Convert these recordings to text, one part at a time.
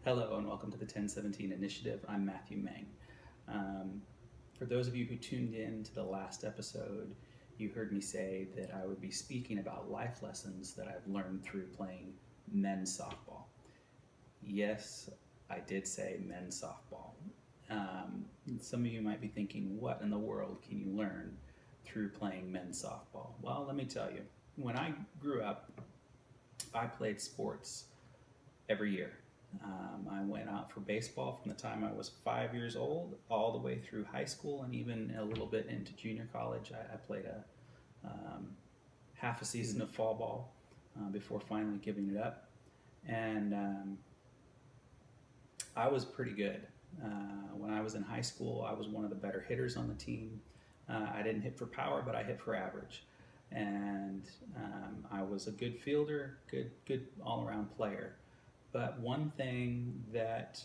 Hello and welcome to the 1017 Initiative. I'm Matthew Meng. For those of you who tuned in to the last episode, you heard me say that I would be speaking about life lessons that I've learned through playing men's softball. Yes, I did say men's softball. Some of you might be thinking, what in the world can you learn through playing men's softball? Well, let me tell you. When I grew up, I played sports every year. I went out for baseball from the time I was 5 years old all the way through high school and even a little bit into junior college. I played half a season of fall ball before finally giving it up. And I was pretty good. When I was in high school, I was one of the better hitters on the team. I didn't hit for power, but I hit for average. And I was a good fielder, good all-around player. But one thing that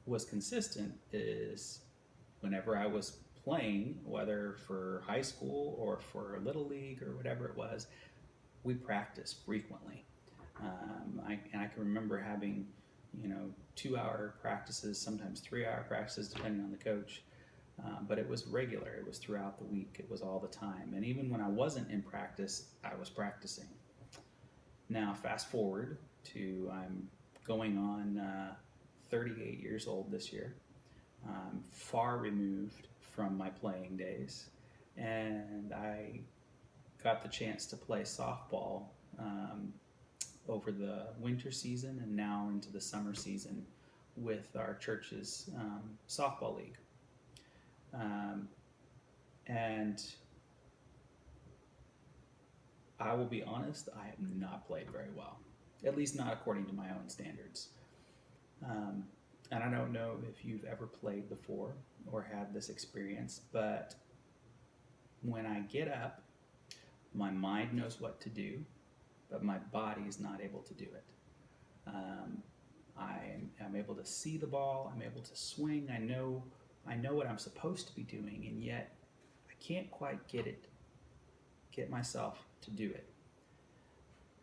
was consistent is whenever I was playing, whether for high school or for Little League or whatever it was, we practiced frequently. I can remember having, 2-hour practices, sometimes 3-hour practices, depending on the coach. But it was regular. It was throughout the week. It was all the time. And even when I wasn't in practice, I was practicing. Now, fast forward to I'm going on 38 years old this year. I'm far removed from my playing days, and I got the chance to play softball over the winter season and now into the summer season with our church's softball league. And I will be honest, I have not played very well, at least not according to my own standards. And I don't know if you've ever played before or had this experience, but when I get up, my mind knows what to do, but my body is not able to do it. I'm able to see the ball, I'm able to swing, I know what I'm supposed to be doing, and yet I can't quite get myself to do it.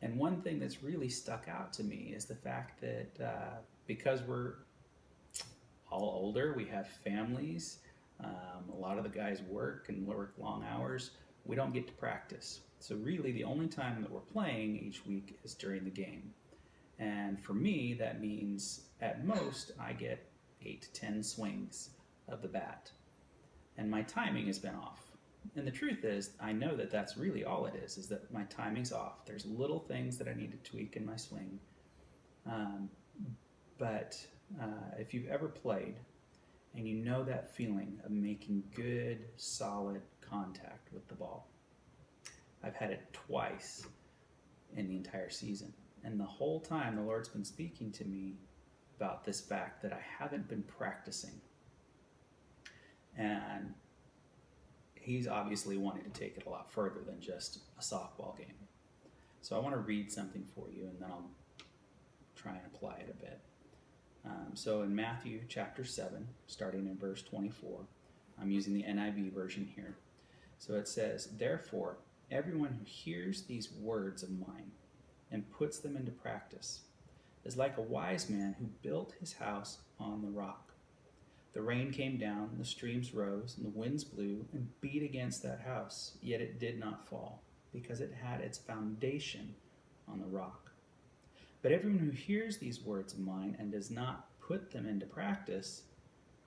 And one thing that's really stuck out to me is the fact that because we're all older, we have families, a lot of the guys work and work long hours, we don't get to practice. So really the only time that we're playing each week is during the game. And for me, that means at most I get 8 to 10 swings of the bat. And my timing has been off. And the truth is, I know that that's really all it is that my timing's off. There's little things that I need to tweak in my swing. But if you've ever played and you know that feeling of making good, solid contact with the ball, I've had it twice in the entire season. And the whole time the Lord's been speaking to me about this fact that I haven't been practicing. And He's obviously wanting to take it a lot further than just a softball game. So I want to read something for you, and then I'll try and apply it a bit. So in Matthew chapter 7, starting in verse 24, I'm using the NIV version here. So it says, "Therefore, everyone who hears these words of mine and puts them into practice is like a wise man who built his house on the rock. The rain came down, the streams rose, and the winds blew and beat against that house, yet it did not fall, because it had its foundation on the rock. But everyone who hears these words of mine and does not put them into practice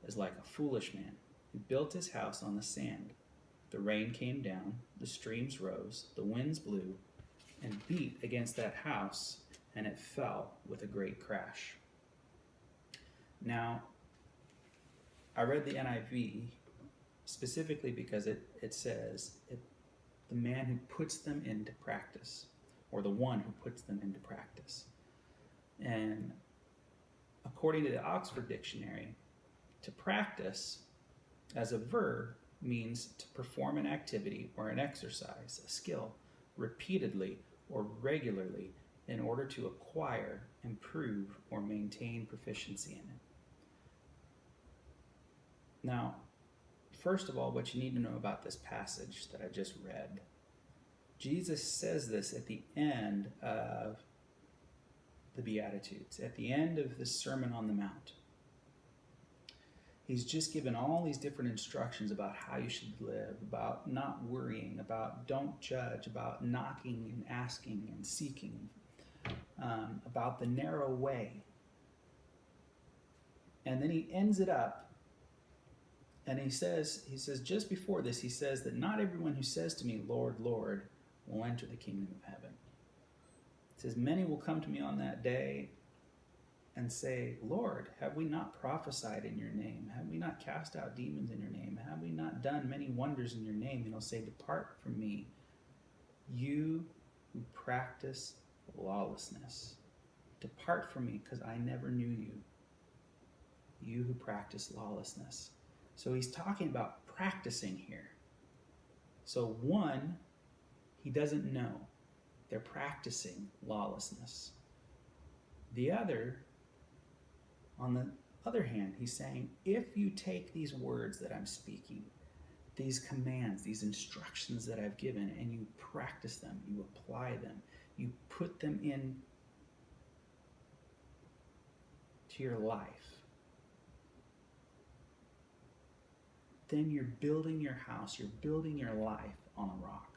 is like a foolish man who built his house on the sand. The rain came down, the streams rose, the winds blew, and beat against that house, and it fell with a great crash." Now, I read the NIV specifically because it says the man who puts them into practice, or the one who puts them into practice. And according to the Oxford Dictionary, to practice as a verb means to perform an activity or an exercise, a skill, repeatedly or regularly in order to acquire, improve, or maintain proficiency in it. Now, first of all, what you need to know about this passage that I just read, Jesus says this at the end of the Beatitudes, at the end of the Sermon on the Mount. He's just given all these different instructions about how you should live, about not worrying, about don't judge, about knocking and asking and seeking, about the narrow way. And then he ends it up, and he says just before this, he says that not everyone who says to me, Lord, Lord, will enter the kingdom of heaven. It says, many will come to me on that day and say, Lord, have we not prophesied in your name? Have we not cast out demons in your name? Have we not done many wonders in your name? And he'll say, depart from me, you who practice lawlessness. Depart from me, because I never knew you. You who practice lawlessness. So he's talking about practicing here. So one, he doesn't know. They're practicing lawlessness. The other, on the other hand, he's saying, if you take these words that I'm speaking, these commands, these instructions that I've given, and you practice them, you apply them, you put them in to your life, then you're building your house, you're building your life on a rock.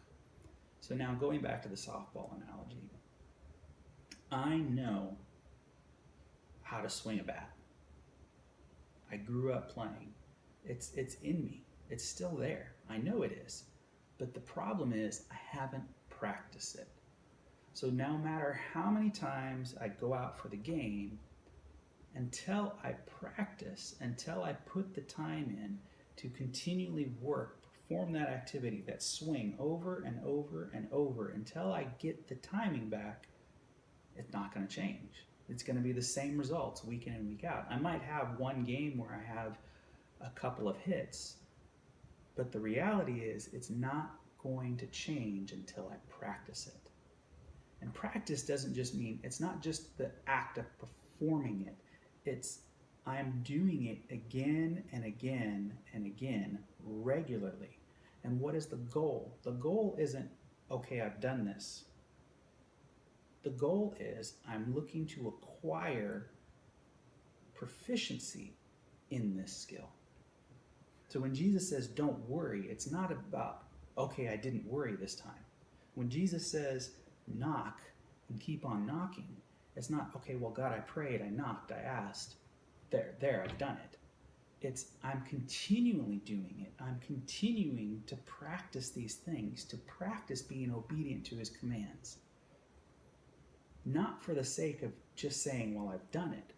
So now going back to the softball analogy, I know how to swing a bat. I grew up playing. It's in me. It's still there. I know it is. But the problem is I haven't practiced it. So no matter how many times I go out for the game, until I practice, until I put the time in to continually work, perform that activity, that swing over and over and over until I get the timing back, it's not going to change. It's going to be the same results week in and week out. I might have one game where I have a couple of hits, but the reality is it's not going to change until I practice it. And practice doesn't just mean, it's not just the act of performing it. It's I'm doing it again and again and again regularly. And what is the goal? The goal isn't, okay, I've done this. The goal is I'm looking to acquire proficiency in this skill. So when Jesus says, don't worry, it's not about, okay, I didn't worry this time. When Jesus says, knock and keep on knocking, it's not, okay, well, God, I prayed, I knocked, I asked. There, I've done it. It's I'm continually doing it. I'm continuing to practice these things, to practice being obedient to his commands. Not for the sake of just saying, well, I've done it,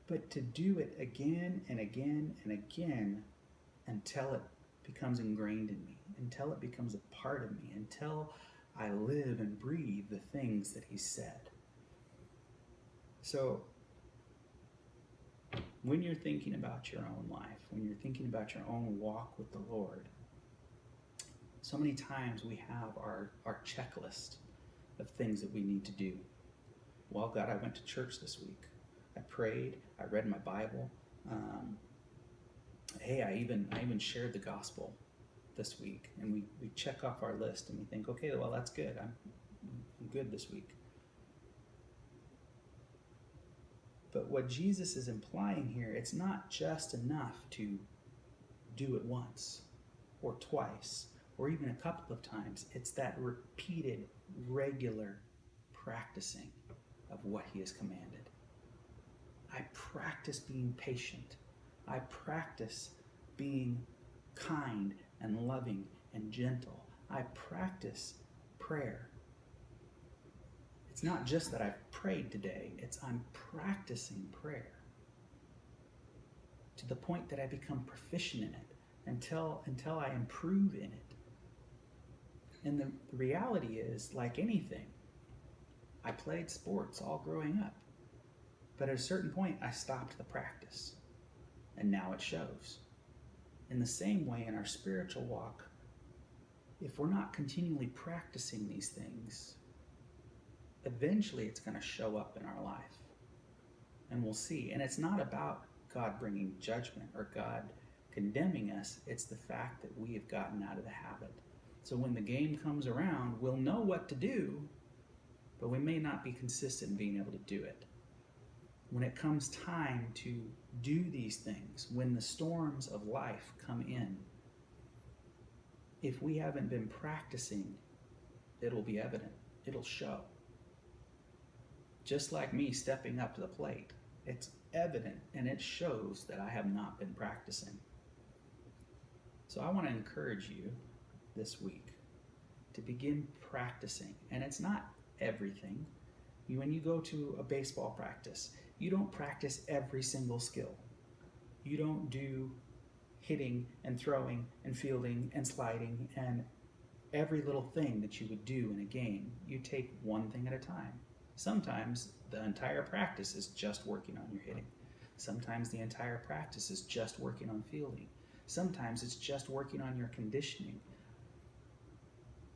but to do it again and again and again until it becomes ingrained in me, until it becomes a part of me, until I live and breathe the things that he said. So when you're thinking about your own life, when you're thinking about your own walk with the Lord, so many times we have our checklist of things that we need to do. Well, God, I went to church this week. I prayed. I read my Bible. Hey, I even shared the gospel this week. And we check off our list and we think, okay, well, that's good. I'm good this week. But what Jesus is implying here, it's not just enough to do it once or twice or even a couple of times. It's that repeated, regular practicing of what he has commanded. I practice being patient. I practice being kind and loving and gentle. I practice prayer. It's not just that I've prayed today, it's I'm practicing prayer to the point that I become proficient in it until I improve in it. And the reality is, like anything, I played sports all growing up, but at a certain point I stopped the practice, and now it shows. In the same way, in our spiritual walk, if we're not continually practicing these things, eventually it's going to show up in our life, and we'll see. And it's not about God bringing judgment or God condemning us. It's the fact that we have gotten out of the habit. So when the game comes around, we'll know what to do, but we may not be consistent in being able to do it. When it comes time to do these things, when the storms of life come in, if we haven't been practicing, it'll be evident. It'll show. Just like me stepping up to the plate, it's evident and it shows that I have not been practicing. So I want to encourage you this week to begin practicing. And it's not everything. When you go to a baseball practice, you don't practice every single skill. You don't do hitting and throwing and fielding and sliding and every little thing that you would do in a game. You take one thing at a time. Sometimes the entire practice is just working on your hitting. Sometimes the entire practice is just working on fielding. Sometimes it's just working on your conditioning.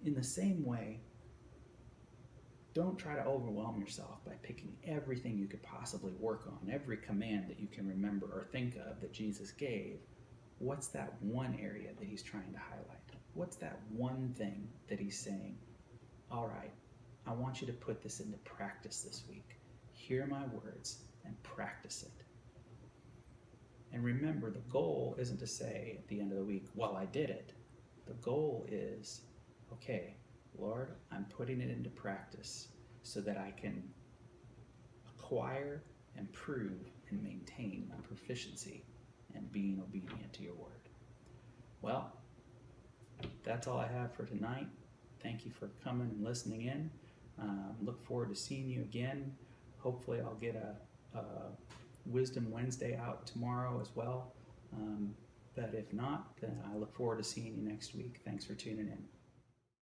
In the same way, don't try to overwhelm yourself by picking everything you could possibly work on, every command that you can remember or think of that Jesus gave. What's that one area that he's trying to highlight? What's that one thing that he's saying, all right, I want you to put this into practice this week. Hear my words and practice it. And remember, the goal isn't to say at the end of the week, well, I did it. The goal is, okay, Lord, I'm putting it into practice so that I can acquire, improve, and maintain my proficiency and being obedient to your word. Well, that's all I have for tonight. Thank you for coming and listening in. Look forward to seeing you again. Hopefully I'll get a Wisdom Wednesday out tomorrow as well. But if not, then I look forward to seeing you next week. Thanks for tuning in.